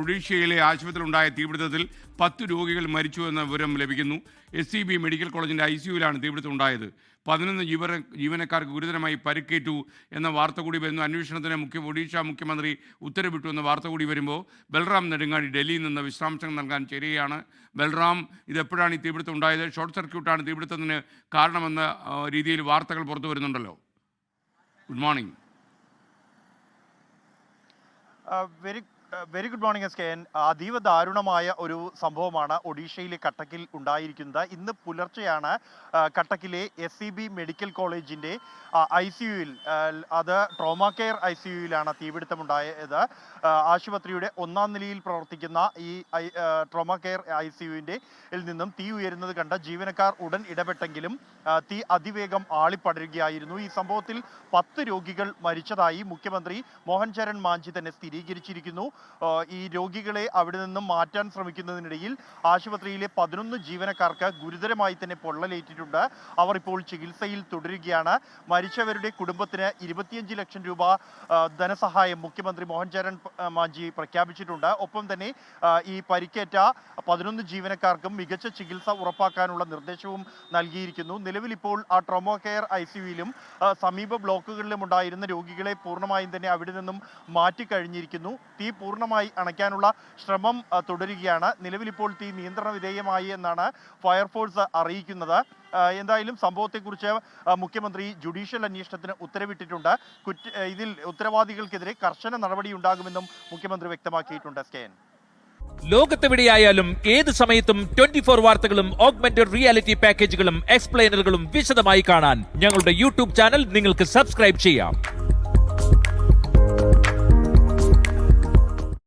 ഒഡീഷയിലെ ആശുപത്രിയിലുണ്ടായ തീപിടുത്തത്തിൽ 10 രോഗികൾ മരിച്ചു എന്ന വിവരം ലഭിക്കുന്നു. SCB മെഡിക്കൽ കോളേജിൻ്റെ ICUവിലാണ് തീപിടുത്തം ഉണ്ടായത്. 11 ജീവനക്കാർക്ക് ഗുരുതരമായി പരിക്കേറ്റു എന്ന വാർത്ത കൂടി വരുന്നു. അന്വേഷണത്തിന് ഒഡീഷ മുഖ്യമന്ത്രി ഉത്തരവിട്ടു എന്ന വാർത്ത കൂടി വരുമ്പോൾ ബൽറാം നെടുങ്ങാടി ഡൽഹിയിൽ നിന്ന് വിശദാംശങ്ങൾ നൽകാൻ ചേരുകയാണ്. ബൽറാം, ഇതെപ്പോഴാണ് ഈ തീപിടുത്തം ഉണ്ടായത്? ഷോർട്ട് സർക്യൂട്ടാണ് തീപിടുത്തത്തിന് കാരണമെന്ന രീതിയിൽ വാർത്തകൾ പുറത്തു വരുന്നുണ്ടല്ലോ. Good morning. Very good morning SKN. അതീവ ദാരുണമായ ഒരു സംഭവമാണ് ഒഡീഷയിലെ കട്ടക്കിൽ ഉണ്ടായിരിക്കുന്നത്. ഇന്ന് പുലർച്ചെയാണ് കട്ടക്കിലെ SCB മെഡിക്കൽ കോളേജിൻ്റെ ICUവിൽ, അത് ട്രോമ കെയർ ICUവിലാണ് തീപിടുത്തമുണ്ടായത്. ആശുപത്രിയുടെ 1-ാം നിലയിൽ പ്രവർത്തിക്കുന്ന ഈ ട്രോമ കെയർ ICUവിൻ്റെ നിന്നും തീ ഉയരുന്നത് കണ്ട ജീവനക്കാർ ഉടൻ ഇടപെട്ടെങ്കിലും തീ അതിവേഗം ആളിപ്പടരുകയായിരുന്നു. ഈ സംഭവത്തിൽ 10 രോഗികൾ മരിച്ചതായി മുഖ്യമന്ത്രി മോഹൻ ചരൺ മാഞ്ചി തന്നെ സ്ഥിരീകരിച്ചിരിക്കുന്നു. ഈ രോഗികളെ അവിടെ നിന്നും മാറ്റാൻ ശ്രമിക്കുന്നതിനിടയിൽ ആശുപത്രിയിലെ 11 ജീവനക്കാർക്ക് ഗുരുതരമായി തന്നെ പൊള്ളലേറ്റിട്ടുണ്ട്. അവർ ഇപ്പോൾ ചികിത്സയിൽ തുടരുകയാണ്. മരിച്ചവരുടെ കുടുംബത്തിന് 25 ലക്ഷം രൂപ ധനസഹായം മുഖ്യമന്ത്രി മോഹൻ ചരൺ മാഞ്ചി പ്രഖ്യാപിച്ചിട്ടുണ്ട്. ഒപ്പം തന്നെ ഈ പരിക്കേറ്റ 11 ജീവനക്കാർക്കും മികച്ച ചികിത്സ ഉറപ്പാക്കാനുള്ള നിർദ്ദേശവും നൽകിയിരിക്കുന്നു. നിലവിൽ ഇപ്പോൾ ആ ട്രോമ കെയർ ICUവിലും സമീപ ബ്ലോക്കുകളിലും ഉണ്ടായിരുന്ന രോഗികളെ പൂർണ്ണമായും തന്നെ അവിടെ നിന്നും മാറ്റിക്കഴിഞ്ഞിരിക്കുന്നു. തീ പൂർണ്ണമായി അണയ്ക്കാനുള്ള ശ്രമം തുടരുകയാണ്. നിലവിൽ ഇപ്പോൾ തീ നിയന്ത്രണ വിധേയമായി എന്നാണ് ഫയർഫോഴ്സ് അറിയിക്കുന്നത്. എന്തായാലും സംഭവത്തെക്കുറിച്ച് മുഖ്യമന്ത്രി ജുഡീഷ്യൽ അന്വേഷണത്തിന് ഉത്തരവിട്ടിട്ടുണ്ട്. ഇതിൽ ഉത്തരവാദികൾക്കെതിരെ കർശന നടപടിയുണ്ടാകുമെന്നും മുഖ്യമന്ത്രി വ്യക്തമാക്കിയിട്ടുണ്ട്. SKN. ലോകത്തെവിടെയായാലും ഏത് സമയത്തും 24 വാർത്തകളും ഓഗ്മെന്റഡ് റിയാലിറ്റി പാക്കേജുകളും എക്സ്പ്ലെയിനറുകളും വിശദമായി കാണാൻ ഞങ്ങളുടെ YouTube ചാനൽ നിങ്ങൾക്ക് സബ്സ്ക്രൈബ് ചെയ്യാം.